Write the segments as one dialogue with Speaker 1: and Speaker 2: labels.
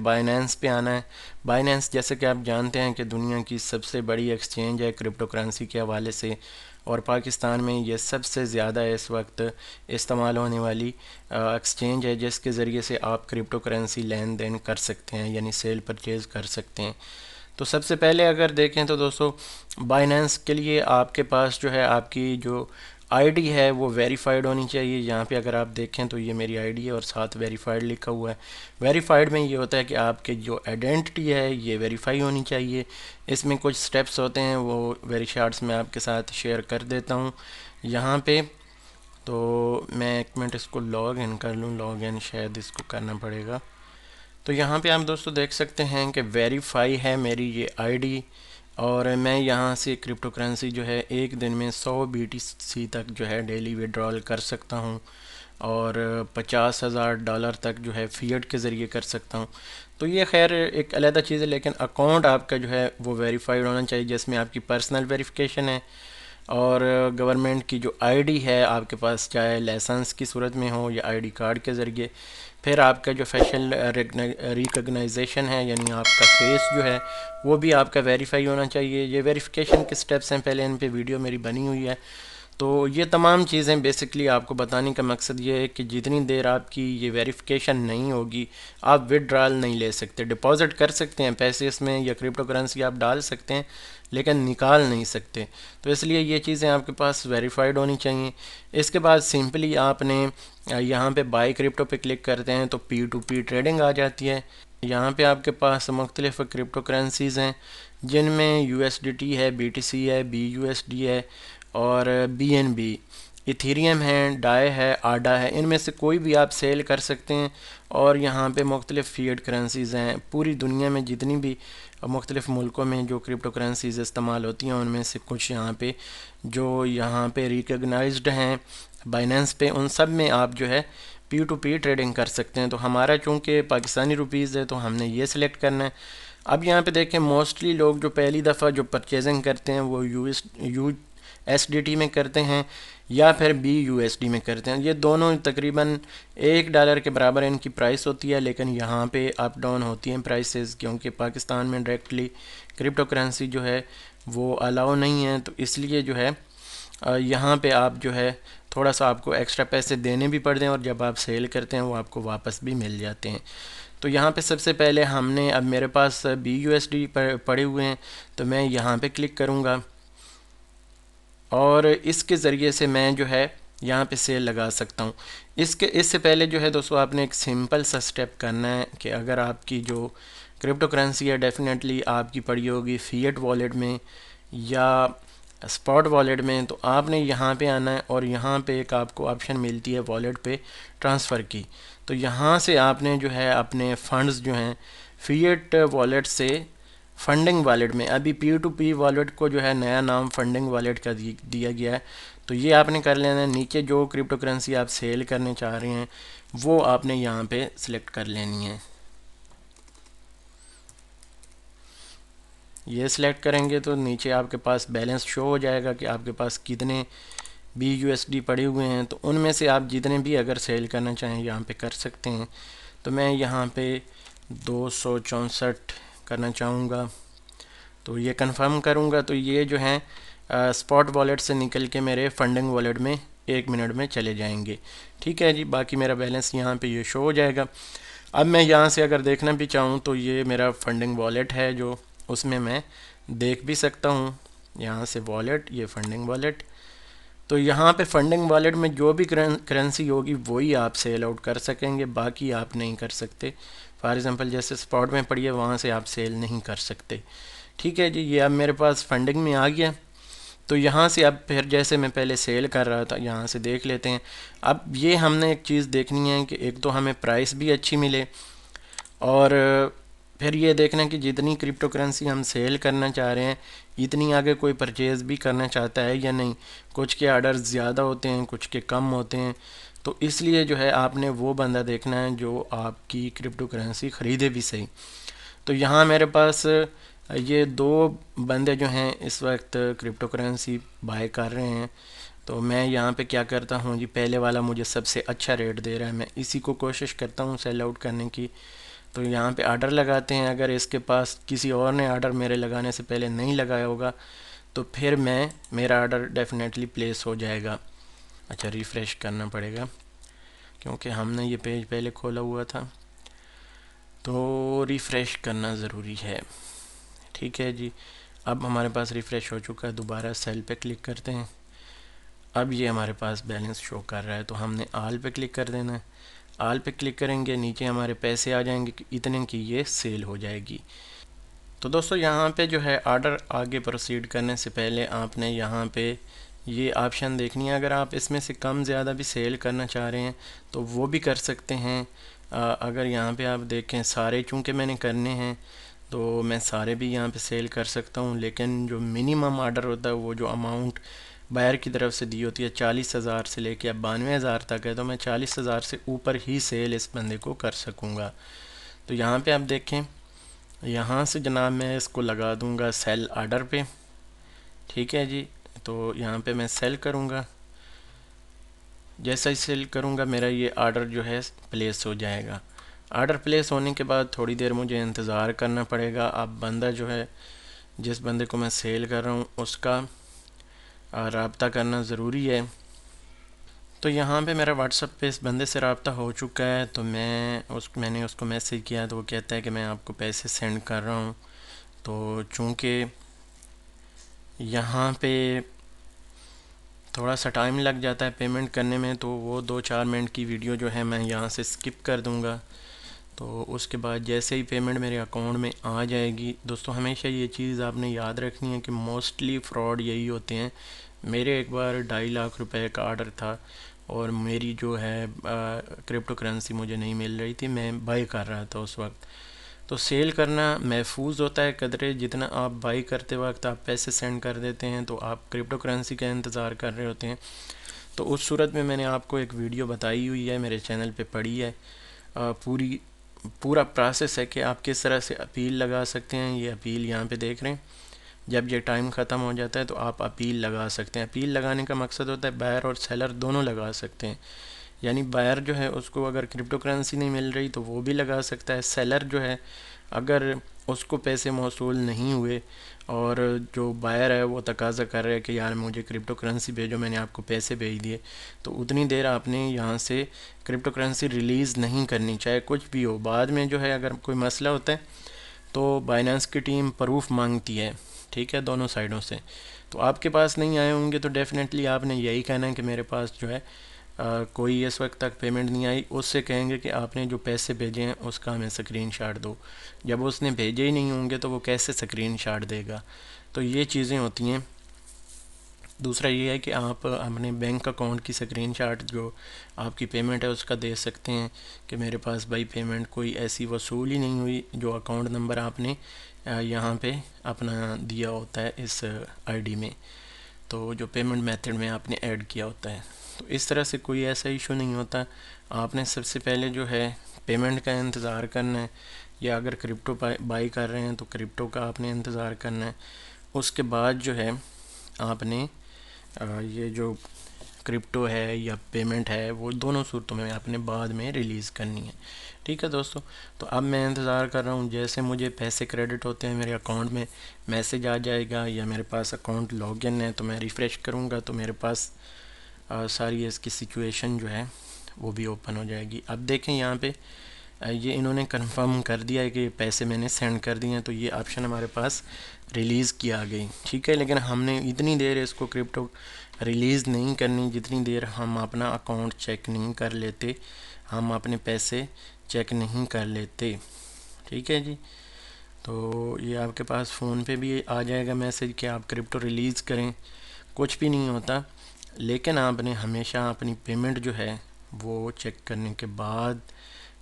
Speaker 1: Binance पे आना है। बाइनेंस जैसे कि आप जानते हैं कि दुनिया की सबसे बड़ी एक्सचेंज है क्रिप्टो करेंसी के हवाले से, और पाकिस्तान में ये सबसे ज़्यादा इस वक्त इस्तेमाल होने वाली एक्सचेंज है, जिसके ज़रिए से आप क्रिप्टो करेंसी लेन देन कर सकते हैं, यानी सेल परचेज़ कर सकते हैं। तो सबसे पहले अगर देखें तो दोस्तों, बाइनेंस के लिए आपके पास जो है आपकी जो आईडी है वो वेरीफाइड होनी चाहिए। यहाँ पे अगर आप देखें तो ये मेरी आईडी है और साथ वेरीफाइड लिखा हुआ है। वेरीफाइड में ये होता है कि आपके जो आइडेंटिटी है ये वेरीफाई होनी चाहिए। इसमें कुछ स्टेप्स होते हैं, वो वेरी शॉर्ट्स में आपके साथ शेयर कर देता हूँ यहाँ पे। तो मैं एक मिनट इसको लॉग इन कर लूँ, लॉग इन शायद इसको करना पड़ेगा। तो यहाँ पे आप दोस्तों देख सकते हैं कि वेरीफाई है मेरी ये आईडी, और मैं यहाँ से क्रिप्टो करेंसी जो है एक दिन में 100 BTC तक जो है डेली विड्रॉल कर सकता हूँ, और $50,000 तक जो है फ़िएट के ज़रिए कर सकता हूँ। तो ये खैर एक अलग चीज़ है, लेकिन अकाउंट आपका जो है वो वेरीफाइड होना चाहिए, जिसमें आपकी पर्सनल वेरिफिकेशन है और गवर्नमेंट की जो आईडी है आपके पास, चाहे लाइसेंस की सूरत में हो या आईडी कार्ड के ज़रिए। फिर आपका जो फेशियल रिकग्नाइजेशन है, यानी आपका फेस जो है वो भी आपका वेरीफाई होना चाहिए। ये वेरिफिकेशन के स्टेप्स हैं, पहले इन पे वीडियो मेरी बनी हुई है। तो ये तमाम चीज़ें बेसिकली आपको बताने का मकसद ये है कि जितनी देर आपकी ये वेरिफिकेशन नहीं होगी आप विड्रॉल नहीं ले सकते। डिपॉज़िट कर सकते हैं पैसे इसमें या क्रिप्टो करेंसी आप डाल सकते हैं, लेकिन निकाल नहीं सकते। तो इसलिए ये चीज़ें आपके पास वेरीफाइड होनी चाहिए। इसके बाद सिंपली आपने यहाँ पे बाई क्रिप्टो पे क्लिक करते हैं तो P2P ट्रेडिंग आ जाती है। यहाँ पे आपके पास मुख्तलिफ क्रिप्टो करेंसीज़ हैं, जिनमें USDT है, BTC है, BUSD है और BNB, इथीरियम है, डाई है, आडा है। इनमें से कोई भी आप सेल कर सकते हैं। और यहाँ पे मुख्तलिफ फ़िएट करेंसीज़ हैं, पूरी दुनिया में जितनी भी मुख्तलिफ मुल्कों में जो क्रिप्टो करेंसीज़ इस्तेमाल होती हैं उनमें से कुछ यहाँ पे रिकग्नाइज्ड हैं बाइनेंस पे, उन सब में आप जो है P2P ट्रेडिंग कर सकते हैं। तो हमारा चूँकि पाकिस्तानी रुपीज़ है तो हमने ये सिलेक्ट करना है। अब यहाँ पे देखें, मोस्टली लोग जो पहली दफ़ा जो परचेजिंग करते हैं वो USDT में करते हैं या फिर BUSD में करते हैं। ये दोनों तकरीबन $1 के बराबर इनकी प्राइस होती है, लेकिन यहाँ पे अप डाउन होती हैं प्राइसेस, क्योंकि पाकिस्तान में डायरेक्टली क्रिप्टो करेंसी जो है वो अलाउ नहीं है। तो इसलिए जो है यहाँ पे आप जो है थोड़ा सा आपको एक्स्ट्रा पैसे देने भी पड़ते हैं, और जब आप सेल करते हैं वो आपको वापस भी मिल जाते हैं। तो यहाँ पे सबसे पहले हमने, अब मेरे पास BUSD पड़े हुए हैं तो मैं यहाँ पे क्लिक करूँगा, और इसके ज़रिए से मैं जो है यहाँ पे सेल लगा सकता हूँ। इससे पहले जो है दोस्तों आपने एक सिंपल सा स्टेप करना है कि अगर आपकी जो क्रिप्टो करेंसी है डेफिनेटली आपकी पड़ी होगी फ़िएट वॉलेट में या स्पॉट वॉलेट में, तो आपने यहाँ पे आना है और यहाँ पे एक आपको ऑप्शन मिलती है वॉलेट पे ट्रांसफ़र की। तो यहाँ से आपने जो है अपने फंड्स जो हैं फ़िएट वॉलेट से फंडिंग वॉलेट में, अभी P2P वॉलेट को जो है नया नाम फंडिंग वॉलेट का दिया गया है, तो ये आपने कर लेना है। नीचे जो क्रिप्टो करेंसी आप सेल करने चाह रहे हैं वो आपने यहाँ पे सिलेक्ट कर लेनी है। ये सिलेक्ट करेंगे तो नीचे आपके पास बैलेंस शो हो जाएगा कि आपके पास कितने BUSD पड़े हुए हैं। तो उनमें से आप जितने भी अगर सेल करना चाहें यहाँ पे कर सकते हैं। तो मैं यहाँ पे 264 करना चाहूँगा, तो ये कंफर्म करूँगा। तो ये जो है स्पॉट वॉलेट से निकल के मेरे फंडिंग वॉलेट में 1 मिनट में चले जाएंगे। ठीक है जी, बाकी मेरा बैलेंस यहाँ पे ये शो हो जाएगा। अब मैं यहाँ से अगर देखना भी चाहूँ तो ये मेरा फंडिंग वॉलेट है, जो उसमें मैं देख भी सकता हूँ। यहाँ से वॉलेट, ये फंडिंग वॉलेट, तो यहाँ पे फंडिंग वॉलेट में जो भी करेंसी होगी वही आप सेल आउट कर सकेंगे, बाकी आप नहीं कर सकते। फॉर एग्ज़ाम्पल जैसे स्पॉट में पड़ी है वहाँ से आप सेल नहीं कर सकते। ठीक है जी, ये अब मेरे पास फंडिंग में आ गया। तो यहाँ से अब फिर जैसे मैं पहले सेल कर रहा था यहाँ से देख लेते हैं। अब ये हमने एक चीज़ देखनी है कि एक तो हमें प्राइस भी अच्छी मिले, और फिर ये देखना कि जितनी क्रिप्टो करेंसी हम सेल करना चाह रहे हैं इतनी आगे कोई परचेज़ भी करना चाहता है या नहीं। कुछ के आर्डर ज़्यादा होते हैं, कुछ के कम होते हैं। तो इसलिए जो है आपने वो बंदा देखना है जो आपकी क्रिप्टो करेंसी ख़रीदे भी सही। तो यहाँ मेरे पास ये 2 बंदे जो हैं इस वक्त क्रिप्टो करेंसी बाय कर रहे हैं। तो मैं यहाँ पे क्या करता हूँ जी, पहले वाला मुझे सबसे अच्छा रेट दे रहा है, मैं इसी को कोशिश करता हूँ सेल आउट करने की। तो यहाँ पे आर्डर लगाते हैं। अगर इसके पास किसी और ने आर्डर मेरे लगाने से पहले नहीं लगाया होगा तो फिर मेरा आर्डर डेफिनेटली प्लेस हो जाएगा। अच्छा, रिफ़्रेश करना पड़ेगा क्योंकि हमने ये पेज पहले खोला हुआ था, तो रिफ़्रेश करना ज़रूरी है। ठीक है जी, अब हमारे पास रिफ़्रेश हो चुका है। दोबारा सेल पे क्लिक करते हैं। अब ये हमारे पास बैलेंस शो कर रहा है, तो हमने आल पे क्लिक कर देना है। आल पे क्लिक करेंगे, नीचे हमारे पैसे आ जाएंगे कि इतने की ये सेल हो जाएगी। तो दोस्तों यहाँ पे जो है आर्डर आगे प्रोसीड करने से पहले आपने यहाँ पे ये ऑप्शन देखनी है। अगर आप इसमें से कम ज़्यादा भी सेल करना चाह रहे हैं तो वो भी कर सकते हैं। अगर यहाँ पे आप देखें सारे चूँकि मैंने करने हैं तो मैं सारे भी यहाँ पे सेल कर सकता हूँ, लेकिन जो मिनिमम आर्डर होता है वो जो अमाउंट बायर की तरफ से दी होती है 40,000 से लेके अब 92,000 तक है, तो मैं 40,000 से ऊपर ही सेल इस बंदे को कर सकूँगा। तो यहाँ पे आप देखें, यहाँ से जनाब मैं इसको लगा दूँगा सेल आर्डर पे। ठीक है जी, तो यहाँ पे मैं सेल करूँगा। जैसा ही सेल करूँगा मेरा ये आर्डर जो है प्लेस हो जाएगा। आर्डर प्लेस होने के बाद थोड़ी देर मुझे इंतज़ार करना पड़ेगा। अब बंदा जो है, जिस बंदे को मैं सेल कर रहा हूँ उसका रब्ता करना ज़रूरी है। तो यहाँ पे मेरा व्हाट्सएप पे इस बंदे से रब्ता हो चुका है, तो मैंने उसको मैसेज किया तो वो कहता है कि मैं आपको पैसे सेंड कर रहा हूँ। तो चूँकि यहाँ पे थोड़ा सा टाइम लग जाता है पेमेंट करने में, तो वो 2-4 मिनट की वीडियो जो है मैं यहाँ से स्किप कर दूँगा। तो उसके बाद जैसे ही पेमेंट मेरे अकाउंट में आ जाएगी, दोस्तों हमेशा ये चीज़ आपने याद रखनी है कि मोस्टली फ़्रॉड यही होते हैं। मेरे एक बार 2.5 लाख रुपए का आर्डर था और मेरी जो है क्रिप्टो करेंसी मुझे नहीं मिल रही थी, मैं बाई कर रहा था उस वक्त। तो सेल करना महफूज होता है कदरे, जितना आप बाई करते वक्त आप पैसे सेंड कर देते हैं तो आप क्रिप्टो करेंसी का इंतज़ार कर रहे होते हैं। तो उस सूरत में मैंने आपको एक वीडियो बताई हुई है, मेरे चैनल पे पड़ी है। पूरा प्रोसेस है कि आप किस तरह से अपील लगा सकते हैं। ये अपील यहाँ पे देख रहे हैं। जब ये टाइम ख़त्म हो जाता है तो आप अपील लगा सकते हैं। अपील लगाने का मकसद होता है बायर और सेलर दोनों लगा सकते हैं। यानी बायर जो है उसको अगर क्रिप्टो करेंसी नहीं मिल रही तो वो भी लगा सकता है। सेलर जो है अगर उसको पैसे मौसूल नहीं हुए और जो बायर है वो तकाज़ा कर रहा है कि यार मुझे क्रिप्टो करेंसी भेजो, मैंने आपको पैसे भेज दिए, तो उतनी देर आपने यहाँ से क्रिप्टो करेंसी रिलीज़ नहीं करनी, चाहे कुछ भी हो। बाद में जो है अगर कोई मसला होता है तो बाइनेंस की टीम प्रूफ मांगती है, ठीक है, दोनों साइडों से। तो आपके पास नहीं आए होंगे तो डेफ़िनेटली आपने यही कहना है कि मेरे पास जो है कोई इस वक्त तक पेमेंट नहीं आई। उससे कहेंगे कि आपने जो पैसे भेजे हैं उसका हमें स्क्रीनशॉट दो। जब उसने भेजे ही नहीं होंगे तो वो कैसे स्क्रीनशॉट देगा। तो ये चीज़ें होती हैं। दूसरा ये है कि आप अपने बैंक अकाउंट की स्क्रीनशॉट जो आपकी पेमेंट है उसका दे सकते हैं कि मेरे पास भाई पेमेंट कोई ऐसी वसूल ही नहीं हुई, जो अकाउंट नंबर आपने यहाँ पे अपना दिया होता है इस आईडी में, तो जो पेमेंट मेथड में आपने ऐड किया होता है। तो इस तरह से कोई ऐसा इशू नहीं होता। आपने सबसे पहले जो है पेमेंट का इंतज़ार करना है, या अगर क्रिप्टो बाई कर रहे हैं तो क्रिप्टो का आपने इंतज़ार करना है। उसके बाद जो है आपने ये जो क्रिप्टो है या पेमेंट है वो दोनों सूरतों में आपने बाद में रिलीज़ करनी है। ठीक है दोस्तों, तो अब मैं इंतज़ार कर रहा हूँ, जैसे मुझे पैसे क्रेडिट होते हैं मेरे अकाउंट में मैसेज आ जाएगा, या मेरे पास अकाउंट लॉगिन है तो मैं रिफ़्रेश करूँगा तो मेरे पास सारी इसकी सिचुएशन जो है वो भी ओपन हो जाएगी। अब देखें यहाँ पे ये इन्होंने कंफर्म कर दिया है कि पैसे मैंने सेंड कर दिए हैं, तो ये ऑप्शन हमारे पास रिलीज़ की आ गई। ठीक है, लेकिन हमने इतनी देर इसको क्रिप्टो रिलीज़ नहीं करनी जितनी देर हम अपना अकाउंट चेक नहीं कर लेते, हम अपने पैसे चेक नहीं कर लेते। ठीक है जी, तो ये आपके पास फ़ोन पे भी आ जाएगा मैसेज कि आप क्रिप्टो रिलीज़ करें। कुछ भी नहीं होता, लेकिन आपने हमेशा अपनी पेमेंट जो है वो चेक करने के बाद,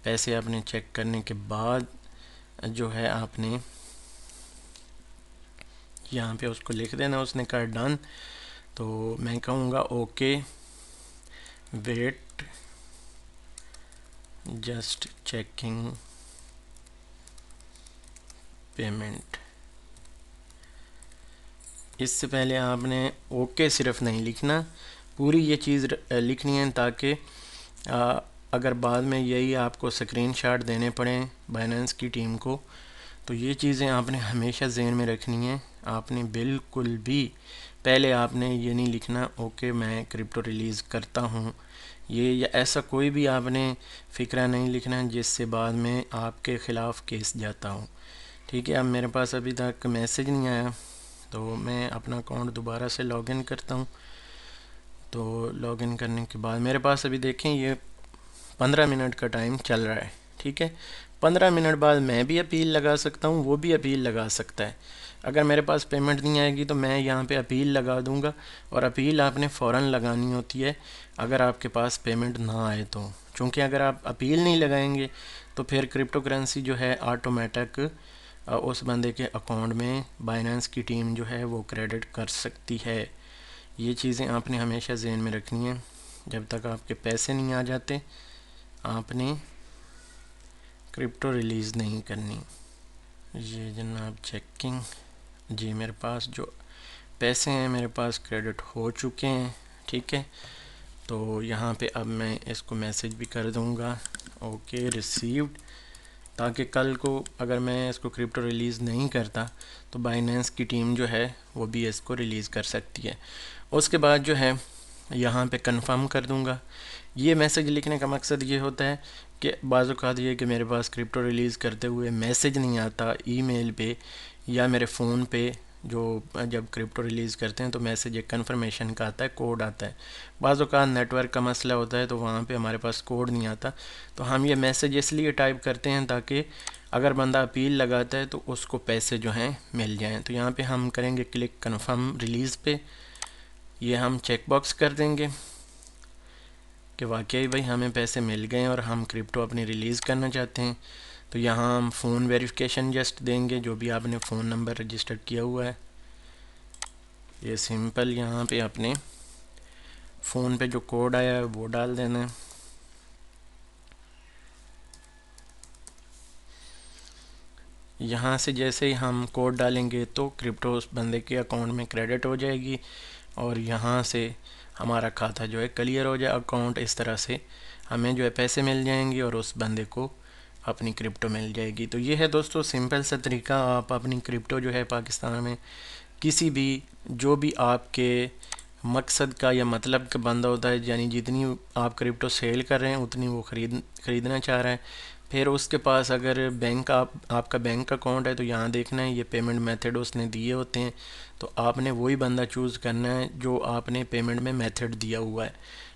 Speaker 1: पैसे आपने चेक करने के बाद जो है आपने यहाँ पे उसको लिख देना। उसने कहा डन, तो मैं कहूँगा okay, wait just checking payment. इससे पहले आपने ओके सिर्फ नहीं लिखना, पूरी ये चीज़ लिखनी है ताकि अगर बाद में यही आपको स्क्रीनशॉट देने पड़ें बाइनेंस की टीम को, तो ये चीज़ें आपने हमेशा ज़हन में रखनी है। आपने बिल्कुल भी पहले आपने ये नहीं लिखना ओके मैं क्रिप्टो रिलीज़ करता हूँ, ये या ऐसा कोई भी आपने फ़िक्रा नहीं लिखना है जिससे बाद में आपके ख़िलाफ़ केस जाता हो। ठीक है, अब मेरे पास अभी तक मैसेज नहीं आया, तो मैं अपना अकाउंट दोबारा से लॉगिन करता हूँ। तो लॉगिन करने के बाद मेरे पास अभी देखें ये 15 मिनट का टाइम चल रहा है। ठीक है, 15 मिनट बाद मैं भी अपील लगा सकता हूँ, वो भी अपील लगा सकता है। अगर मेरे पास पेमेंट नहीं आएगी तो मैं यहाँ पे अपील लगा दूँगा, और अपील आपने फ़ौरन लगानी होती है अगर आपके पास पेमेंट ना आए तो। चूँकि अगर आप अपील नहीं लगाएंगे तो फिर क्रिप्टो करेंसी जो है ऑटोमेटिक उस बंदे के अकाउंट में बाइनेंस की टीम जो है वो क्रेडिट कर सकती है। ये चीज़ें आपने हमेशा ज़हन में रखनी है। जब तक आपके पैसे नहीं आ जाते आपने क्रिप्टो रिलीज़ नहीं करनी। ये जनाब चेकिंग, जी मेरे पास जो पैसे हैं मेरे पास क्रेडिट हो चुके हैं। ठीक है, तो यहाँ पे अब मैं इसको मैसेज भी कर दूँगा ओके रिसीव्ड, ताकि कल को अगर मैं इसको क्रिप्टो रिलीज़ नहीं करता तो बाइनेंस की टीम जो है वो भी इसको रिलीज़ कर सकती है। उसके बाद जो है यहाँ पे कंफर्म कर दूँगा। ये मैसेज लिखने का मकसद ये होता है कि बाज़ औक़ात ये कि मेरे पास क्रिप्टो रिलीज़ करते हुए मैसेज नहीं आता ईमेल पे या मेरे फ़ोन पे, जो जब क्रिप्टो रिलीज़ करते हैं तो मैसेज एक कन्फर्मेशन का आता है, कोड आता है। बाज़ औक़ात नेटवर्क का मसला होता है तो वहाँ पे हमारे पास कोड नहीं आता, तो हम ये मैसेज इसलिए टाइप करते हैं ताकि अगर बंदा अपील लगाता है तो उसको पैसे जो हैं मिल जाएँ। तो यहाँ पे हम करेंगे क्लिक कन्फर्म रिलीज़ पे, ये हम चेक बॉक्स कर देंगे कि वाकई भाई हमें पैसे मिल गए और हम क्रिप्टो अपनी रिलीज़ करना चाहते हैं। तो यहाँ हम फ़ोन वेरिफिकेशन जस्ट देंगे, जो भी आपने फ़ोन नंबर रजिस्टर किया हुआ है ये सिंपल यहाँ पे अपने फ़ोन पे जो कोड आया है वो डाल देना है। यहाँ से जैसे ही हम कोड डालेंगे तो क्रिप्टो उस बंदे के अकाउंट में क्रेडिट हो जाएगी और यहाँ से हमारा खाता जो है क्लियर हो जाए अकाउंट। इस तरह से हमें जो है पैसे मिल जाएंगे और उस बंदे को अपनी क्रिप्टो मिल जाएगी। तो ये है दोस्तों सिंपल सा तरीका, आप अपनी क्रिप्टो जो है पाकिस्तान में किसी भी जो भी आपके मकसद का या मतलब का बंदा होता है, यानी जितनी आप क्रिप्टो सेल कर रहे हैं उतनी वो ख़रीदना चाह रहा है, फिर उसके पास अगर बैंक आपका बैंक अकाउंट है तो यहाँ देखना है ये पेमेंट मेथड उसने दिए होते हैं, तो आपने वही बंदा चूज़ करना है जो आपने पेमेंट में मेथड दिया हुआ है।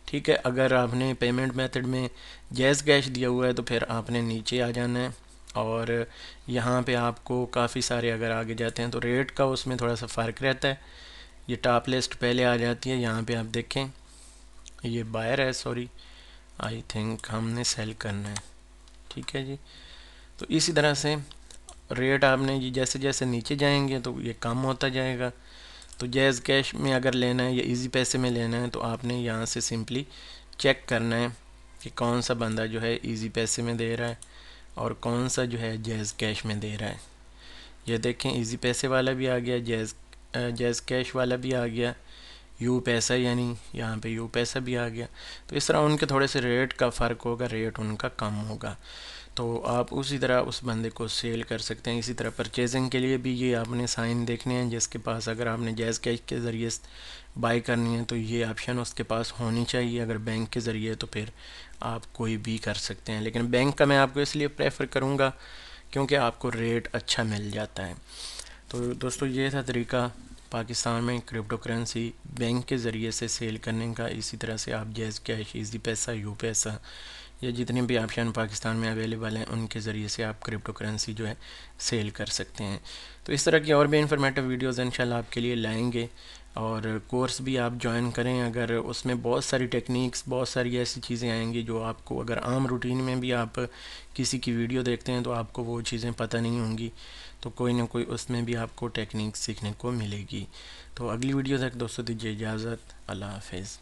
Speaker 1: ठीक है, अगर आपने पेमेंट मेथड में जैज़ कैश दिया हुआ है तो फिर आपने नीचे आ जाना है और यहाँ पे आपको काफ़ी सारे अगर आगे जाते हैं तो रेट का उसमें थोड़ा सा फ़र्क रहता है। ये टॉप लिस्ट पहले आ जाती है, यहाँ पे आप देखें ये बायर है, सॉरी आई थिंक हमने सेल करना है। ठीक है जी, तो इसी तरह से रेट आपने ये जैसे जैसे नीचे जाएंगे तो ये कम होता जाएगा। तो जैज़ कैश में अगर लेना है या इजी पैसे में लेना है तो आपने यहाँ से सिंपली चेक करना है कि कौन सा बंदा जो है इजी पैसे में दे रहा है और कौन सा जो है जैज़ कैश में दे रहा है। ये देखें इजी पैसे वाला भी आ गया, जैज़ कैश वाला भी आ गया, यू पैसा यानी यहाँ पे यू पैसा भी आ गया। तो इस तरह उनके थोड़े से रेट का फ़र्क होगा, रेट उनका कम होगा, तो आप उसी तरह उस बंदे को सेल कर सकते हैं। इसी तरह परचेजिंग के लिए भी ये आपने साइन देखने हैं, जिसके पास अगर आपने जैज़ कैश के ज़रिए बाई करनी है तो ये ऑप्शन उसके पास होनी चाहिए। अगर बैंक के ज़रिए तो फिर आप कोई भी कर सकते हैं, लेकिन बैंक का मैं आपको इसलिए प्रेफर करूँगा क्योंकि आपको रेट अच्छा मिल जाता है। तो दोस्तों ये था तरीका पाकिस्तान में क्रिप्टो करेंसी बैंक के ज़रिए से सेल करने का। इसी तरह से आप जैज़ कैश, इजी पैसा, यू पैसा या जितने भी ऑप्शन पाकिस्तान में अवेलेबल हैं उनके ज़रिए से आप क्रिप्टो करेंसी जो है सेल कर सकते हैं। तो इस तरह की और भी इंफॉर्मेटिव वीडियोज़ इंशाल्लाह आपके लिए लाएंगे, और कोर्स भी आप ज्वाइन करें अगर उसमें बहुत सारी टेक्निक्स, बहुत सारी ऐसी चीज़ें आएंगी जो आपको अगर आम रूटीन में भी आप किसी की वीडियो देखते हैं तो आपको वो चीज़ें पता नहीं होंगी, तो कोई ना कोई उसमें भी आपको टेक्निक सीखने को मिलेगी। तो अगली वीडियो तक दोस्तों दीजिए इजाज़त, अल्लाह हाफिज़।